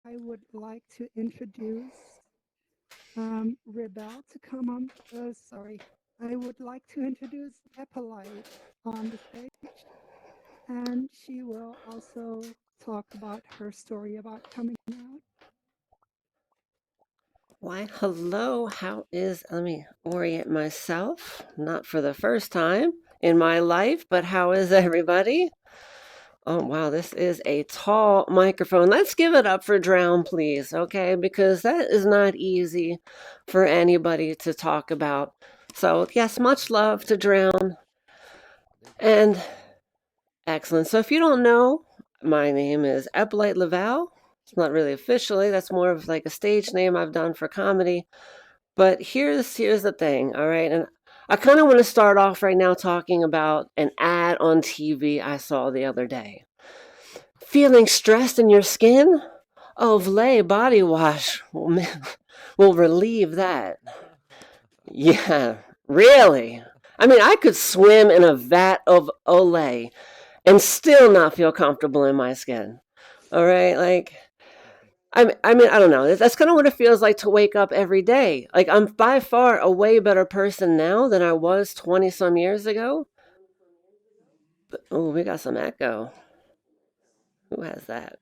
I would like to introduce Rebel to come on. Sorry. I would like to introduce Epolight on the stage, and she will also talk about her story about coming out. Why, hello, let me orient myself, not for the first time in my life, but how is everybody? Oh, wow, this is a tall microphone. Let's give it up for Drown, please, okay? Because that is not easy for anybody to talk about. So, yes, much love to Drown. And excellent. So, if you don't know, my name is Epolight Laval. It's not really officially, that's more of like a stage name I've done for comedy. But here's the thing, all right? And I kind of want to start off right now talking about an ad on TV I saw the other day. Feeling stressed in your skin? Olay body wash will relieve that. Yeah, really. I mean, I could swim in a vat of Olay and still not feel comfortable in my skin. All right, like I mean, I don't know. That's kind of what it feels like to wake up every day. Like I'm by far a way better person now than I was 20 some years ago. But oh, we got some echo. Who has that?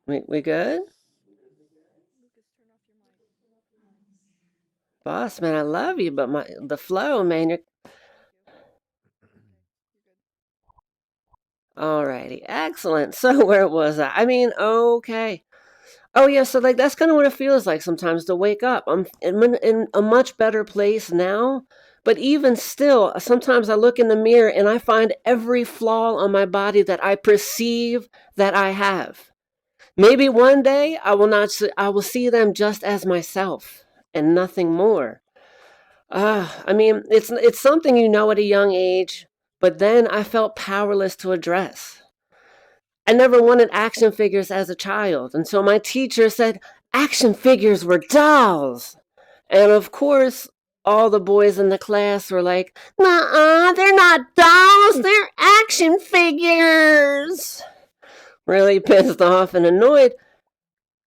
We good? Boss man, I love you, but the flow, man, you're alrighty. Excellent. So where was I? I mean, okay. Oh yeah, so like that's kind of what it feels like sometimes to wake up. I'm in a much better place now, but even still, sometimes I look in the mirror and I find every flaw on my body that I perceive that I have. Maybe one day I will not. I will see them just as myself and nothing more. I mean, it's something you know at a young age, but then I felt powerless to address. I never wanted action figures as a child until my teacher said action figures were dolls. And of course, all the boys in the class were like, "Nuh-uh, they're not dolls, they're action figures." Really pissed off and annoyed.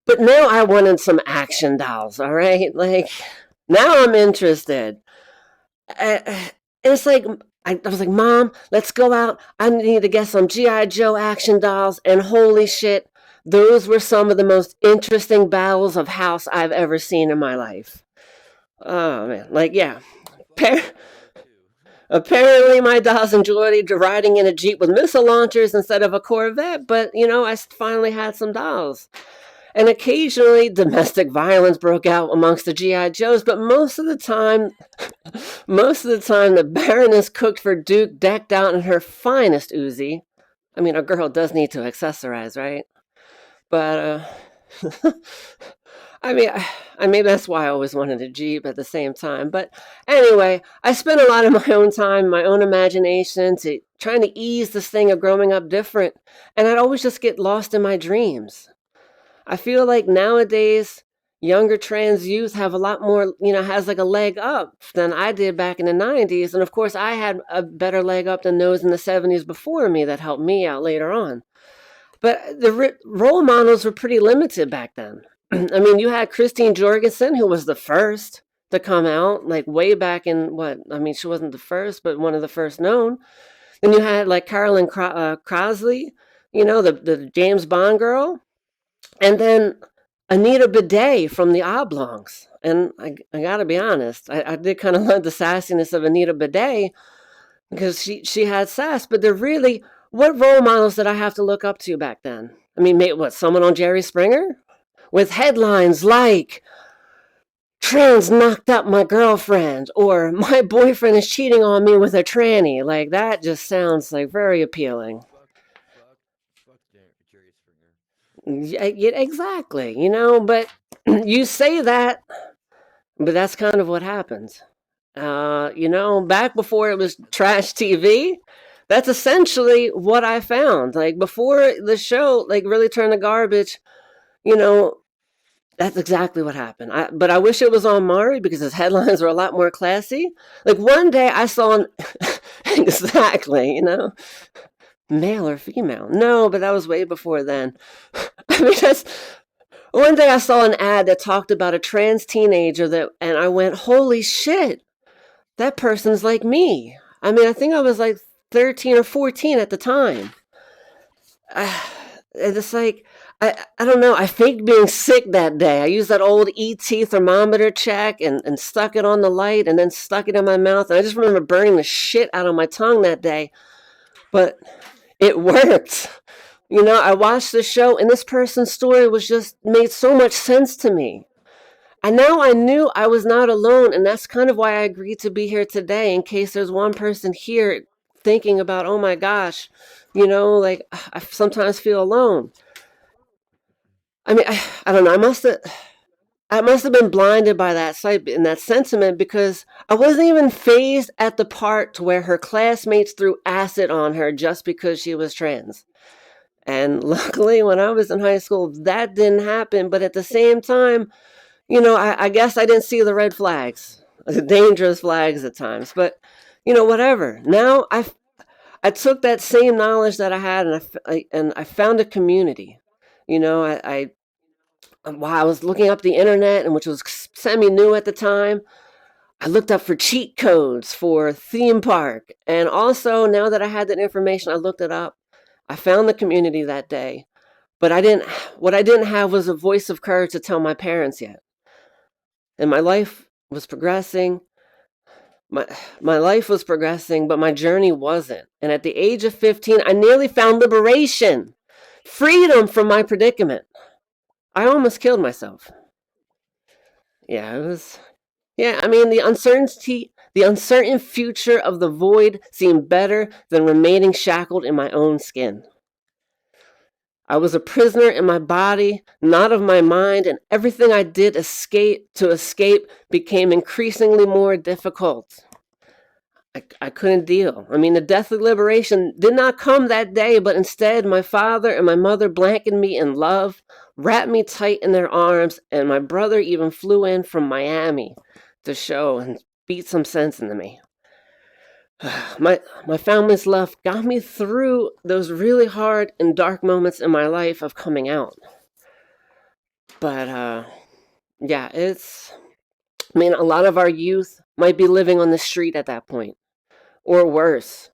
But now I wanted some action dolls, all right? Like, now I'm interested. It's like I was like, Mom, let's go out. I need to get some GI Joe action dolls, and holy shit, those were some of the most interesting battles of house I've ever seen in my life. Oh man, like yeah. Apparently, my dolls enjoyed riding in a Jeep with missile launchers instead of a Corvette, but I finally had some dolls. And occasionally, domestic violence broke out amongst the GI Joes, but most of the time, the Baroness cooked for Duke, decked out in her finest Uzi. I mean, a girl does need to accessorize, right? But I mean, maybe that's why I always wanted a Jeep at the same time. But anyway, I spent a lot of my own time, my own imagination, to trying to ease this thing of growing up different, and I'd always just get lost in my dreams. I feel like nowadays younger trans youth have a lot more, has like a leg up than I did back in the 90s. And of course, I had a better leg up than those in the 70s before me that helped me out later on. But the role models were pretty limited back then. I mean, you had Christine Jorgensen, who was the first to come out, like way back in what? I mean, she wasn't the first, but one of the first known. Then you had like Carolyn Crosley, the James Bond girl. And then Anita Bidet from the Oblongs. And I got to be honest, I did kind of love the sassiness of Anita Bidet because she had sass, but they're really, what role models did I have to look up to back then? I mean, what, someone on Jerry Springer? With headlines like, "Trans knocked up my girlfriend," or "My boyfriend is cheating on me with a tranny." Like, that just sounds like very appealing. Yeah, exactly, but you say that, but that's kind of what happens. Back before it was trash TV, that's essentially what I found. Like before the show, like really turned to garbage, you know, that's exactly what happened. But I wish it was on Maury because his headlines were a lot more classy. Like one day I saw, exactly, Male or female? No, but that was way before then. I mean, that's one day I saw an ad that talked about a trans teenager and I went, holy shit, that person's like me. I mean, I think I was like 13 or 14 at the time. It's like, I don't know. I faked being sick that day. I used that old ET thermometer check and stuck it on the light and then stuck it in my mouth. And I just remember burning the shit out of my tongue that day. But it worked. You know, I watched the show and this person's story was just made so much sense to me. And now I knew I was not alone. And that's kind of why I agreed to be here today, in case there's one person here thinking about, oh my gosh, you know, like I sometimes feel alone. I mean, I don't know. I must have been blinded by that sight and that sentiment because I wasn't even phased at the part to where her classmates threw acid on her just because she was trans. And luckily, when I was in high school, that didn't happen. But at the same time, you know, I guess I didn't see the red flags, the dangerous flags at times. But, you know, whatever. Now I took that same knowledge that I had and I found a community. You know, while I was looking up the internet, and which was semi-new at the time, I looked up for cheat codes for theme park. And also, now that I had that information, I looked it up. I found the community that day. But what I didn't have was a voice of courage to tell my parents yet. And my life was progressing. My life was progressing, but my journey wasn't. And at the age of 15, I nearly found liberation, freedom from my predicament. I almost killed myself. Yeah, it was. Yeah, I mean, the uncertain future of the void seemed better than remaining shackled in my own skin. I was a prisoner in my body, not of my mind, and everything I did to escape became increasingly more difficult. I couldn't deal. I mean, the deathly liberation did not come that day, but instead my father and my mother blanketed me in love, wrapped me tight in their arms, and my brother even flew in from Miami to show and beat some sense into me. My family's love got me through those really hard and dark moments in my life of coming out. But yeah, I mean, a lot of our youth might be living on the street at that point, or worse.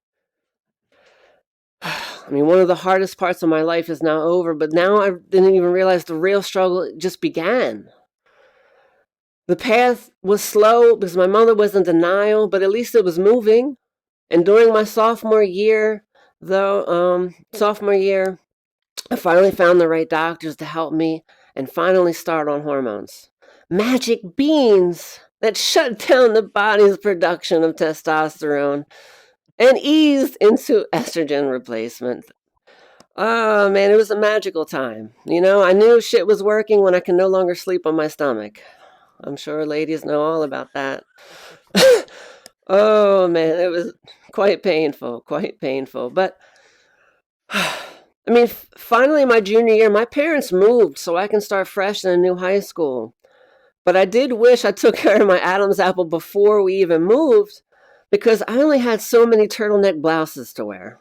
I mean, one of the hardest parts of my life is now over, but now I didn't even realize the real struggle just began. The path was slow because my mother was in denial, but at least it was moving. And during my sophomore year, I finally found the right doctors to help me and finally start on hormones. Magic beans that shut down the body's production of testosterone and eased into estrogen replacement. Oh man, it was a magical time. You know, I knew shit was working when I could no longer sleep on my stomach. I'm sure ladies know all about that. Oh man, it was quite painful, quite painful. But I mean, finally, my junior year, my parents moved so I can start fresh in a new high school. But I did wish I took care of my Adam's apple before we even moved because I only had so many turtleneck blouses to wear.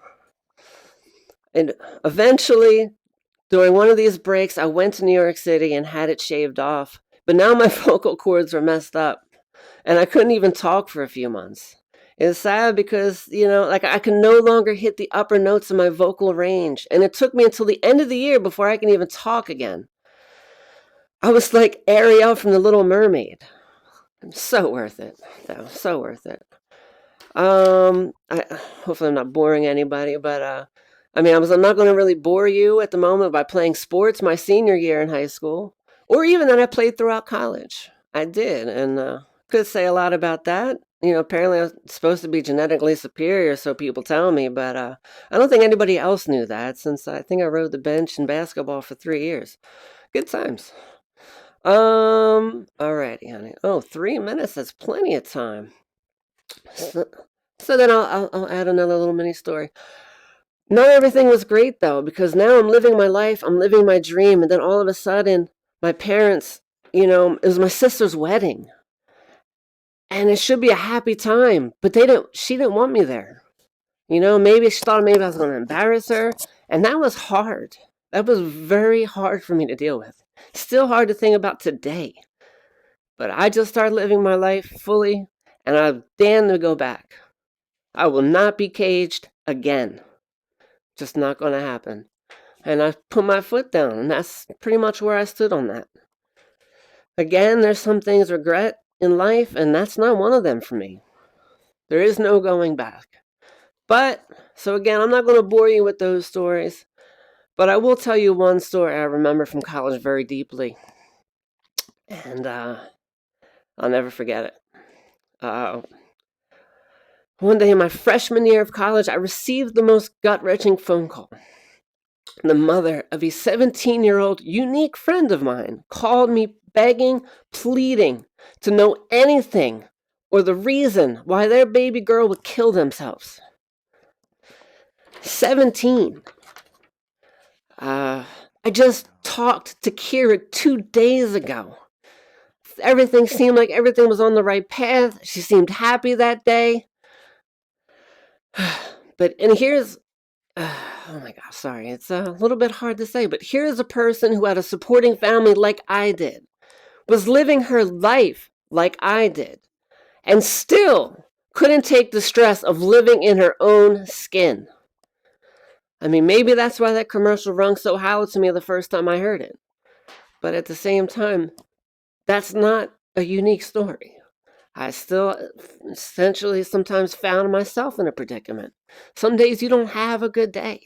And eventually, during one of these breaks, I went to New York City and had it shaved off. But now my vocal cords were messed up and I couldn't even talk for a few months. It's sad because, you know, like I can no longer hit the upper notes of my vocal range. And it took me until the end of the year before I can even talk again. I was like Ariel from The Little Mermaid. So worth it, though. So worth it. Hopefully I'm not boring anybody, but I mean, I'm not going to really bore you at the moment by playing sports my senior year in high school, or even that I played throughout college. I did, and could say a lot about that. You know, apparently I'm supposed to be genetically superior, so people tell me, but I don't think anybody else knew that since I think I rode the bench in basketball for 3 years. Good times. Alrighty, honey. Oh, 3 minutes, that's plenty of time. So then I'll add another little mini story. Not everything was great though, because now I'm living my life, I'm living my dream, and then all of a sudden, my parents, you know, it was my sister's wedding. And it should be a happy time, but she didn't want me there. You know, maybe she thought maybe I was going to embarrass her. And that was hard. That was very hard for me to deal with. Still hard to think about today. But I just started living my life fully, and I'm damned to go back. I will not be caged again. Just not going to happen. And I put my foot down, and that's pretty much where I stood on that. Again, there's some things regret in life, and that's not one of them for me. There is no going back. But, so again, I'm not going to bore you with those stories, but I will tell you one story I remember from college very deeply. And I'll never forget it. One day in my freshman year of college, I received the most gut-wrenching phone call. The mother of a 17-year-old unique friend of mine called me begging, pleading to know anything or the reason why their baby girl would kill themselves. 17. I just talked to Kira 2 days ago. Everything seemed like everything was on the right path. She seemed happy that day. And here's, oh my gosh, sorry. It's a little bit hard to say, but here's a person who had a supporting family like I did, was living her life like I did, and still couldn't take the stress of living in her own skin. I mean, maybe that's why that commercial rung so hollow to me the first time I heard it. But at the same time, that's not a unique story. I still essentially sometimes found myself in a predicament. Some days you don't have a good day.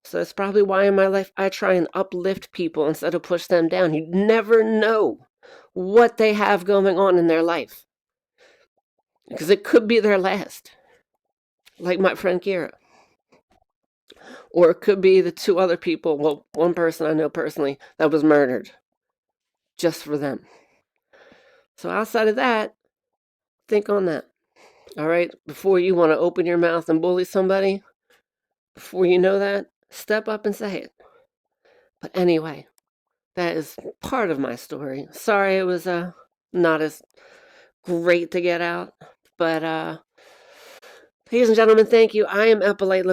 So that's probably why in my life I try and uplift people instead of push them down. You never know what they have going on in their life, because it could be their last, like my friend Kira. Or it could be the 2 other people, well, one person I know personally that was murdered just for them. So outside of that, think on that. All right? Before you want to open your mouth and bully somebody, before you know that, step up and say it. But anyway, that is part of my story. Sorry it was not as great to get out. But ladies and gentlemen, thank you. I am Epolight.